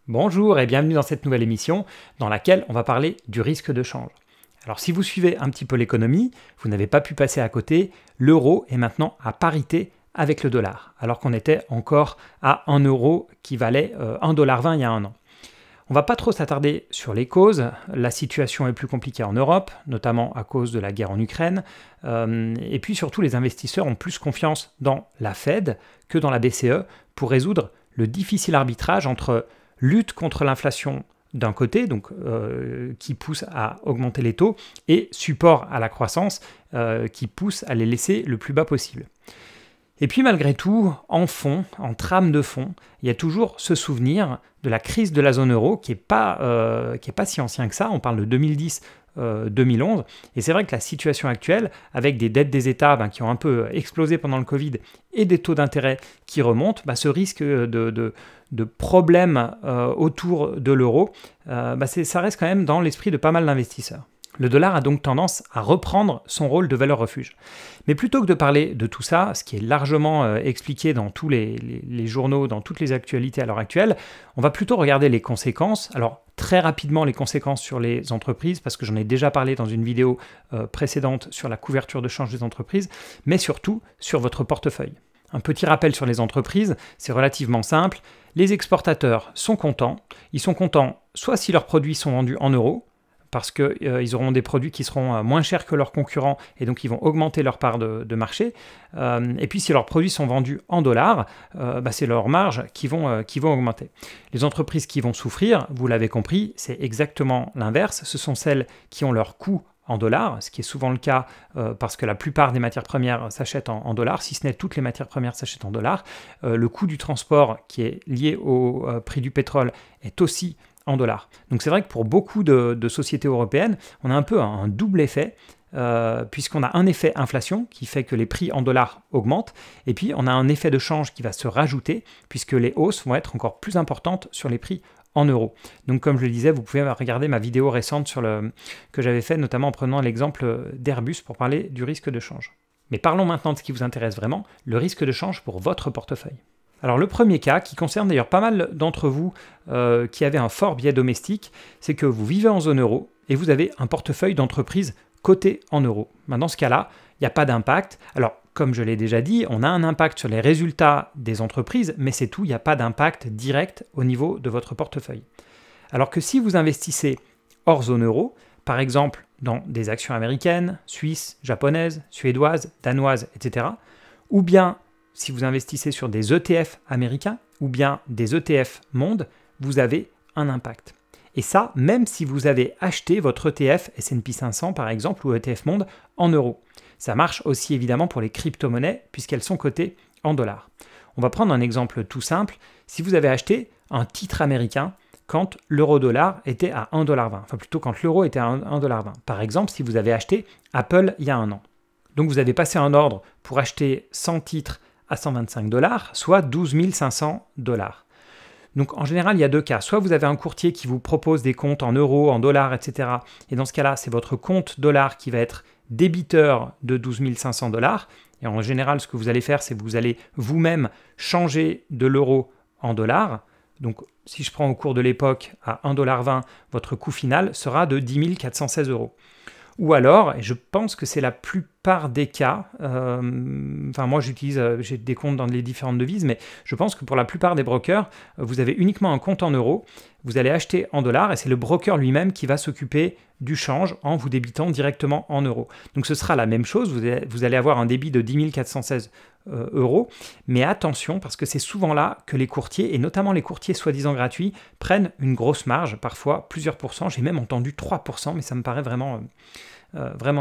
Bonjour et bienvenue dans cette nouvelle émission dans laquelle on va parler du risque de change. Alors si vous suivez un petit peu l'économie, vous n'avez pas pu passer à côté, l'euro est maintenant à parité avec le dollar, alors qu'on était encore à 1 euro qui valait 1,20 $ il y a un an. On ne va pas trop s'attarder sur les causes, la situation est plus compliquée en Europe, notamment à cause de la guerre en Ukraine, et puis surtout les investisseurs ont plus confiance dans la Fed que dans la BCE pour résoudre le difficile arbitrage entre lutte contre l'inflation d'un côté, donc qui pousse à augmenter les taux, et support à la croissance qui pousse à les laisser le plus bas possible. Et puis malgré tout, en fond, en trame de fond, il y a toujours ce souvenir de la crise de la zone euro qui n'est pas si ancien que ça, on parle de 2010-2011, et c'est vrai que la situation actuelle, avec des dettes des États qui ont un peu explosé pendant le Covid et des taux d'intérêt qui remontent, ce risque de problèmes autour de l'euro, ça reste quand même dans l'esprit de pas mal d'investisseurs. Le dollar a donc tendance à reprendre son rôle de valeur refuge. Mais plutôt que de parler de tout ça, ce qui est largement expliqué dans tous les journaux, dans toutes les actualités à l'heure actuelle, on va plutôt regarder les conséquences. Alors très rapidement les conséquences sur les entreprises, parce que j'en ai déjà parlé dans une vidéo précédente sur la couverture de change des entreprises, mais surtout sur votre portefeuille. Un petit rappel sur les entreprises, c'est relativement simple. Les exportateurs sont contents. Ils sont contents soit si leurs produits sont vendus en euros, parce qu'ils auront des produits qui seront moins chers que leurs concurrents et donc ils vont augmenter leur part de marché. Et puis si leurs produits sont vendus en dollars, c'est leurs marges qui vont augmenter. Les entreprises qui vont souffrir, vous l'avez compris, c'est exactement l'inverse. Ce sont celles qui ont leurs coûts en dollars, ce qui est souvent le cas parce que la plupart des matières premières s'achètent en dollars, si ce n'est toutes les matières premières s'achètent en dollars. Le coût du transport qui est lié au prix du pétrole est aussi en dollars. Donc c'est vrai que pour beaucoup de sociétés européennes, on a un peu un double effet, puisqu'on a un effet inflation qui fait que les prix en dollars augmentent, et puis on a un effet de change qui va se rajouter, puisque les hausses vont être encore plus importantes sur les prix en euros. Donc comme je le disais, vous pouvez regarder ma vidéo récente que j'avais fait, notamment en prenant l'exemple d'Airbus pour parler du risque de change. Mais parlons maintenant de ce qui vous intéresse vraiment, le risque de change pour votre portefeuille. Alors le premier cas, qui concerne d'ailleurs pas mal d'entre vous qui avaient un fort biais domestique, c'est que vous vivez en zone euro et vous avez un portefeuille d'entreprise coté en euros. Dans ce cas-là, il n'y a pas d'impact. Alors comme je l'ai déjà dit, on a un impact sur les résultats des entreprises, mais c'est tout, il n'y a pas d'impact direct au niveau de votre portefeuille. Alors que si vous investissez hors zone euro, par exemple dans des actions américaines, suisses, japonaises, suédoises, danoises, etc., ou bien si vous investissez sur des ETF américains ou bien des ETF monde, vous avez un impact. Et ça, même si vous avez acheté votre ETF S&P 500 par exemple ou ETF monde en euros. Ça marche aussi évidemment pour les crypto-monnaies puisqu'elles sont cotées en dollars. On va prendre un exemple tout simple. Si vous avez acheté un titre américain quand l'euro-dollar était à 1,20 $, enfin plutôt quand l'euro était à 1,20 $. Par exemple, si vous avez acheté Apple il y a un an. Donc vous avez passé un ordre pour acheter 100 titres à 125 $, soit 12 500 $. Donc en général, il y a deux cas. Soit vous avez un courtier qui vous propose des comptes en euros, en dollars, etc. Et dans ce cas-là, c'est votre compte dollar qui va être débiteur de 12 500 $. Et en général, ce que vous allez faire, c'est que vous allez vous-même changer de l'euro en dollars. Donc si je prends au cours de l'époque à 1,20 $, votre coût final sera de 10 416 €. Ou alors, et je pense que c'est la plupart des cas, moi j'ai des comptes dans les différentes devises, mais je pense que pour la plupart des brokers, vous avez uniquement un compte en euros, vous allez acheter en dollars et c'est le broker lui-même qui va s'occuper du change en vous débitant directement en euros. Donc ce sera la même chose, vous allez avoir un débit de 10 416 €, mais attention parce que c'est souvent là que les courtiers, et notamment les courtiers soi-disant gratuits, prennent une grosse marge, parfois plusieurs pourcents, j'ai même entendu 3%, mais ça me paraît vraiment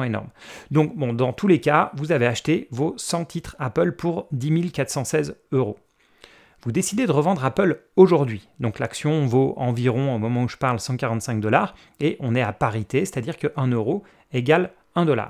énorme. Donc bon, dans tous les cas, vous avez acheté vos 100 titres Apple pour 10 416 €. Vous décidez de revendre Apple aujourd'hui. Donc l'action vaut environ, au moment où je parle, 145 $, et on est à parité, c'est-à-dire que 1 euro égale 1 $.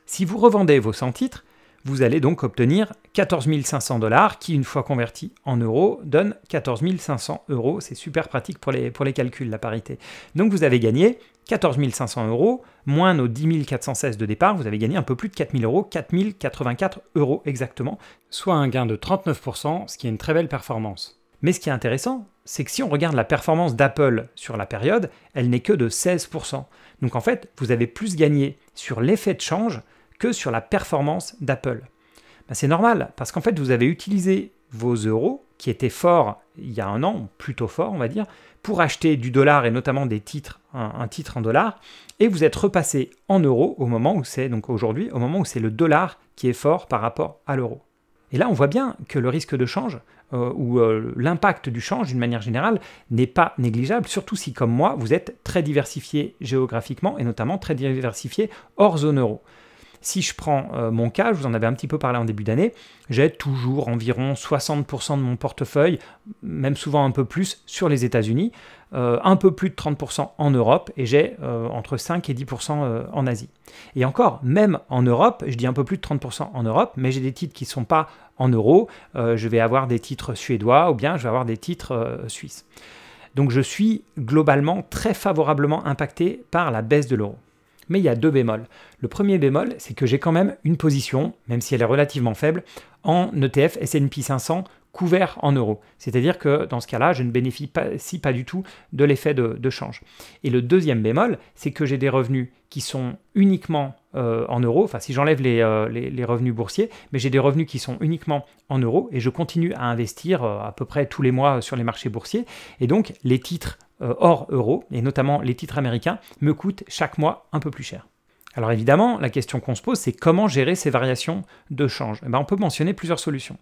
Si vous revendez vos 100 titres, vous allez donc obtenir 14 500 $, qui, une fois convertis en euros, donne 14 500 €. C'est super pratique pour les calculs, la parité. Donc vous avez gagné 14 500 €, moins nos 10 416 de départ, vous avez gagné un peu plus de 4 000 €, 4 084 € exactement, soit un gain de 39%, ce qui est une très belle performance. Mais ce qui est intéressant, c'est que si on regarde la performance d'Apple sur la période, elle n'est que de 16%. Donc en fait, vous avez plus gagné sur l'effet de change que sur la performance d'Apple. Ben, c'est normal, parce qu'en fait, vous avez utilisé vos euros, qui étaient forts il y a un an, plutôt forts on va dire, pour acheter du dollar et notamment des titres, un titre en dollars, et vous êtes repassé en euros au moment où c'est, donc aujourd'hui, au moment où c'est le dollar qui est fort par rapport à l'euro. Et là, on voit bien que le risque de change, ou l'impact du change d'une manière générale, n'est pas négligeable, surtout si, comme moi, vous êtes très diversifié géographiquement et notamment très diversifié hors zone euro. Si je prends mon cas, je vous en avais un petit peu parlé en début d'année, j'ai toujours environ 60% de mon portefeuille, même souvent un peu plus, sur les États-Unis, un peu plus de 30% en Europe et j'ai entre 5 et 10% en Asie. Et encore, même en Europe, je dis un peu plus de 30% en Europe, mais j'ai des titres qui ne sont pas en euros, je vais avoir des titres suédois ou bien je vais avoir des titres suisses. Donc je suis globalement très favorablement impacté par la baisse de l'euro. Mais il y a deux bémols. Le premier bémol, c'est que j'ai quand même une position, même si elle est relativement faible, en ETF S&P 500 couvert en euros. C'est-à-dire que dans ce cas-là, je ne bénéficie pas du tout de l'effet de change. Et le deuxième bémol, c'est que j'ai des revenus qui sont uniquement en euros, enfin si j'enlève les revenus boursiers, mais j'ai des revenus qui sont uniquement en euros et je continue à investir à peu près tous les mois sur les marchés boursiers. Et donc les titres hors euros, et notamment les titres américains, me coûtent chaque mois un peu plus cher. Alors évidemment, la question qu'on se pose, c'est comment gérer ces variations de change. On peut mentionner plusieurs solutions.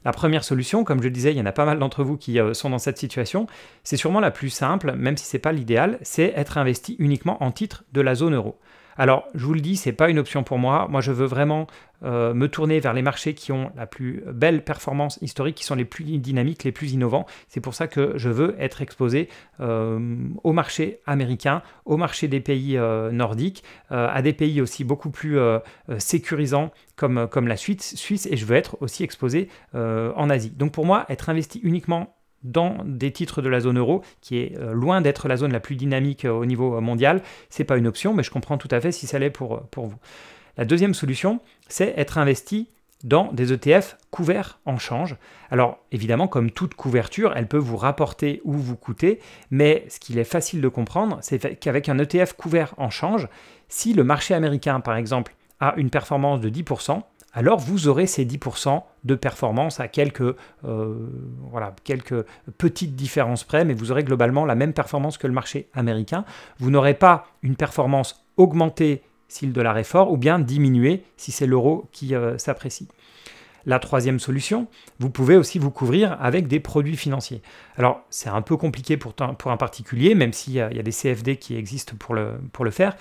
La première solution, comme je le disais, il y en a pas mal d'entre vous qui sont dans cette situation, c'est sûrement la plus simple, même si ce n'est pas l'idéal, c'est être investi uniquement en titres de la zone euro. Alors, je vous le dis, ce n'est pas une option pour moi. Moi, je veux vraiment me tourner vers les marchés qui ont la plus belle performance historique, qui sont les plus dynamiques, les plus innovants. C'est pour ça que je veux être exposé au marché américain, au marché des pays nordiques, à des pays aussi beaucoup plus sécurisants comme la Suisse, et je veux être aussi exposé en Asie. Donc pour moi, être investi uniquement dans des titres de la zone euro, qui est loin d'être la zone la plus dynamique au niveau mondial, c'est pas une option, mais je comprends tout à fait si ça l'est pour vous. La deuxième solution, c'est être investi dans des ETF couverts en change. Alors évidemment, comme toute couverture, elle peut vous rapporter ou vous coûter, mais ce qu'il est facile de comprendre, c'est qu'avec un ETF couvert en change, si le marché américain, par exemple, a une performance de 10%, alors vous aurez ces 10% de performance à quelques petites différences près, mais vous aurez globalement la même performance que le marché américain. Vous n'aurez pas une performance augmentée si le dollar est fort, ou bien diminuée si c'est l'euro qui s'apprécie. La troisième solution, vous pouvez aussi vous couvrir avec des produits financiers. Alors, c'est un peu compliqué pour un particulier, même s'il y a des CFD qui existent pour le faire.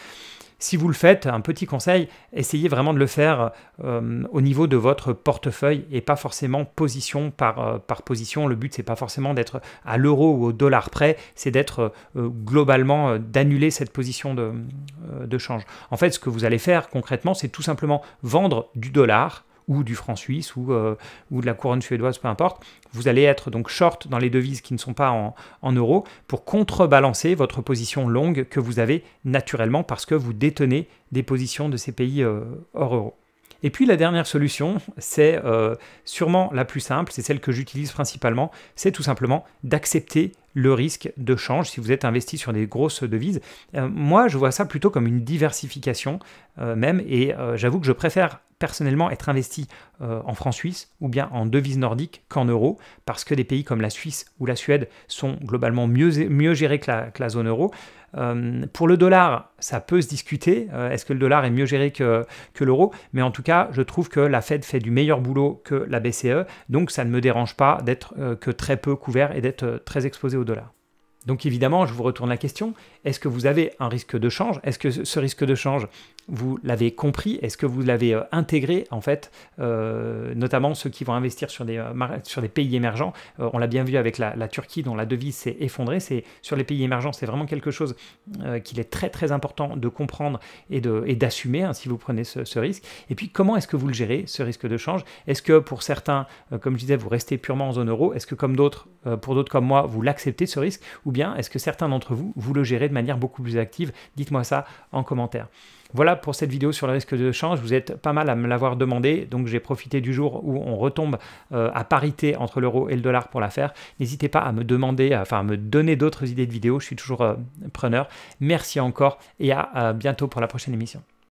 Si vous le faites, un petit conseil, essayez vraiment de le faire au niveau de votre portefeuille et pas forcément position par position. Le but, c'est pas forcément d'être à l'euro ou au dollar près, c'est d'être globalement, d'annuler cette position de change. En fait, ce que vous allez faire concrètement, c'est tout simplement vendre du dollar ou du franc suisse ou de la couronne suédoise, peu importe. Vous allez être donc short dans les devises qui ne sont pas en euros pour contrebalancer votre position longue que vous avez naturellement parce que vous détenez des positions de ces pays hors euro. Et puis la dernière solution, c'est sûrement la plus simple, c'est celle que j'utilise principalement, c'est tout simplement d'accepter le risque de change si vous êtes investi sur des grosses devises. Moi, je vois ça plutôt comme une diversification même, et j'avoue que je préfère personnellement être investi en francs suisses ou bien en devises nordiques qu'en euros, parce que des pays comme la Suisse ou la Suède sont globalement mieux gérés que la zone euro. Pour le dollar, ça peut se discuter. Est-ce que le dollar est mieux géré que l'euro? Mais en tout cas, je trouve que la Fed fait du meilleur boulot que la BCE, donc ça ne me dérange pas d'être que très peu couvert et d'être très exposé au dollar. Donc évidemment, je vous retourne la question, est-ce que vous avez un risque de change? Est-ce que ce risque de change, vous l'avez compris? Est-ce que vous l'avez intégré en fait, notamment ceux qui vont investir sur des pays émergents? On l'a bien vu avec la Turquie dont la devise s'est effondrée. Sur les pays émergents, c'est vraiment quelque chose qu'il est très très important de comprendre et d'assumer si vous prenez ce risque. Et puis comment est-ce que vous le gérez, ce risque de change? Est-ce que pour certains, comme je disais, vous restez purement en zone euro? Est-ce que pour d'autres comme moi, vous l'acceptez ce risque? Ou ou bien est-ce que certains d'entre vous, vous le gérez de manière beaucoup plus active? Dites-moi ça en commentaire. Voilà pour cette vidéo sur le risque de change. Vous êtes pas mal à me l'avoir demandé, donc j'ai profité du jour où on retombe à parité entre l'euro et le dollar pour la faire. N'hésitez pas à me demander, enfin à me donner d'autres idées de vidéos, je suis toujours preneur. Merci encore et à bientôt pour la prochaine émission.